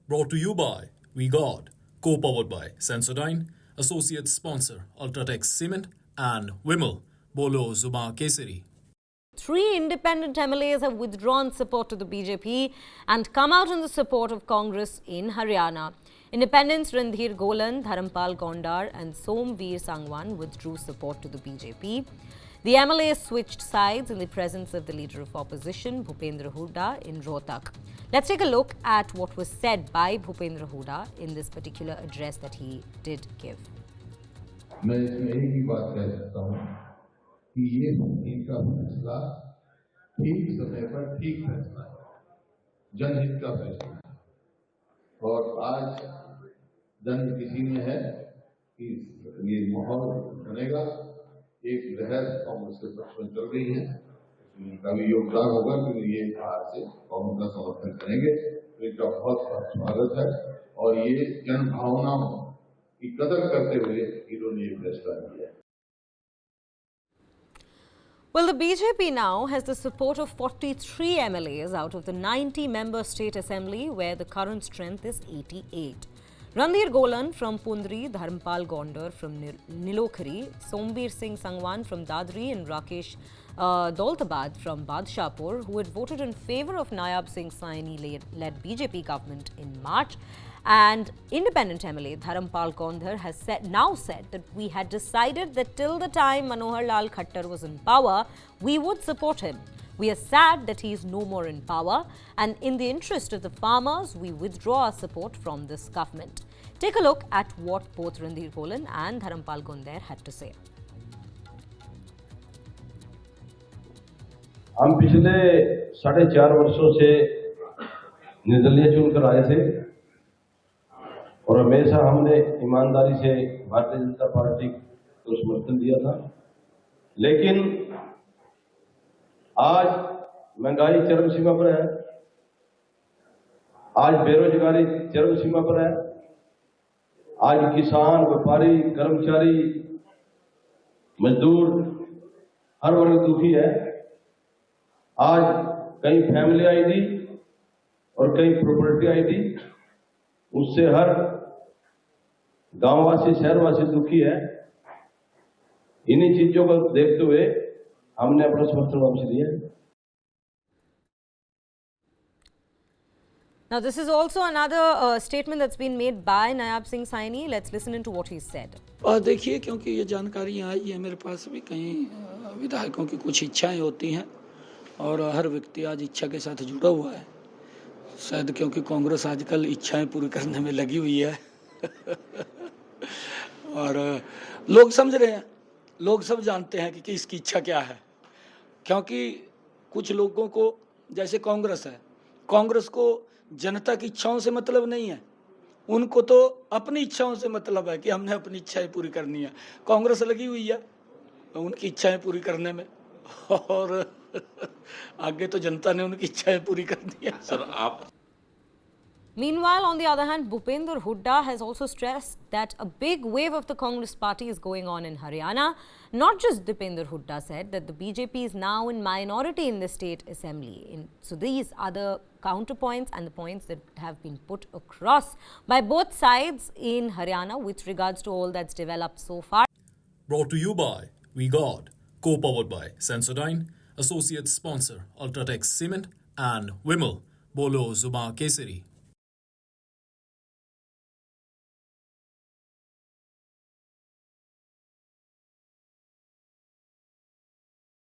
Brought to you by We God, co-powered by Sensodyne, associate sponsor Ultratech Cement and Vimal, Bolo Zuma Kesari. Three independent MLAs have withdrawn support to the BJP and come out in the support of Congress in Haryana. Independents Randhir Golan, Dharampal Gondar and Somveer Sangwan withdrew support to the BJP. The MLAs switched sides in the presence of the Leader of Opposition, Bhupendra Hooda, in Rohtak. Let's take a look at what was said by Bhupendra Hooda in this particular address that he did give. मैं इसमें एक ही बात कह सकता हूँ कि ये इनका फैसला ठीक समय पर ठीक फैसला है, जनहित का फैसला है और आज जनहित किसी में है कि ये माहौल बनेगा, एक लहर कांग्रेस के पक्ष में चल रही है, इनका भी योगदान होगा कि ये आज से कांग्रेस का समर्थन करेंगे, तो इनका बहुत बहुत स्वागत है और ये जन भावनाओं की कदर करते हुए इन्होंने ये फैसला किया है. Well, the BJP now has the support of 43 MLAs out of the 90-member state assembly, where the current strength is 88. Randhir Golan from Pundri, Dharampal Gondar from Nilokhari, Somveer Singh Sangwan from Dadri and Rakesh Daultabad from Badshahpur, who had voted in favour of Nayab Singh Saini-led BJP government in March. And independent MLA Dharampal Gondar has now said that we had decided that till the time Manohar Lal Khattar was in power, we would support him. We are sad that he is no more in power, and in the interest of the farmers, we withdraw our support from this government. Take a look at what both Randhir Golan and Dharampal Gondar had to say. हम पिछले 4.5 वर्षों से निर्दलीय चुनकर आए थे और हमेशा हमने ईमानदारी से भारतीय जनता पार्टी को समर्थन दिया था, लेकिन आज महंगाई चरम सीमा पर है, आज बेरोजगारी चरम सीमा पर है, आज किसान, व्यापारी, कर्मचारी, मजदूर हर वर्ग दुखी है. आज कई फैमिली आईडी और कई प्रॉपर्टी आईडी, उससे हर गांववासी, शहरवासी दुखी है. इन्हीं चीजों को देखते हुए हमने अपना समर्थन वापस लिया. Now, this is also another statement that's been made by Nayab Singh Saini. Let's listen into what he said. देखिए, क्योंकि ये जानकारियाँ आई है मेरे पास भी, कई विधायकों की कुछ इच्छाएं होती हैं और हर व्यक्ति आज इच्छा के साथ जुड़ा हुआ है. शायद क्योंकि कांग्रेस आजकल इच्छाएं पूरी करने में लगी हुई है और लोग समझ रहे हैं, लोग सब जानते हैं कि किसकी इच्छा क्या है. क्योंकि कुछ लोगों को, जैसे कांग्रेस है, कांग्रेस को जनता की इच्छाओं से मतलब नहीं है, उनको तो अपनी इच्छाओं से मतलब है कि हमने अपनी इच्छाएं पूरी करनी है. कांग्रेस लगी हुई है उनकी इच्छाएं पूरी करने में और आगे तो जनता ने उनकी इच्छाएं पूरी करनी है. सर आप Meanwhile, on the other hand, Bhupendra Hooda has also stressed that a big wave of the Congress party is going on in Haryana. Not just Bhupendra Hooda said that the BJP is now in minority in the state assembly. So these are the counterpoints and the points that have been put across by both sides in Haryana with regards to all that's developed so far. Brought to you by We God, co-powered by Sensodyne, associate sponsor Ultratech Cement and Vimal, Bolo Zuma Kesari.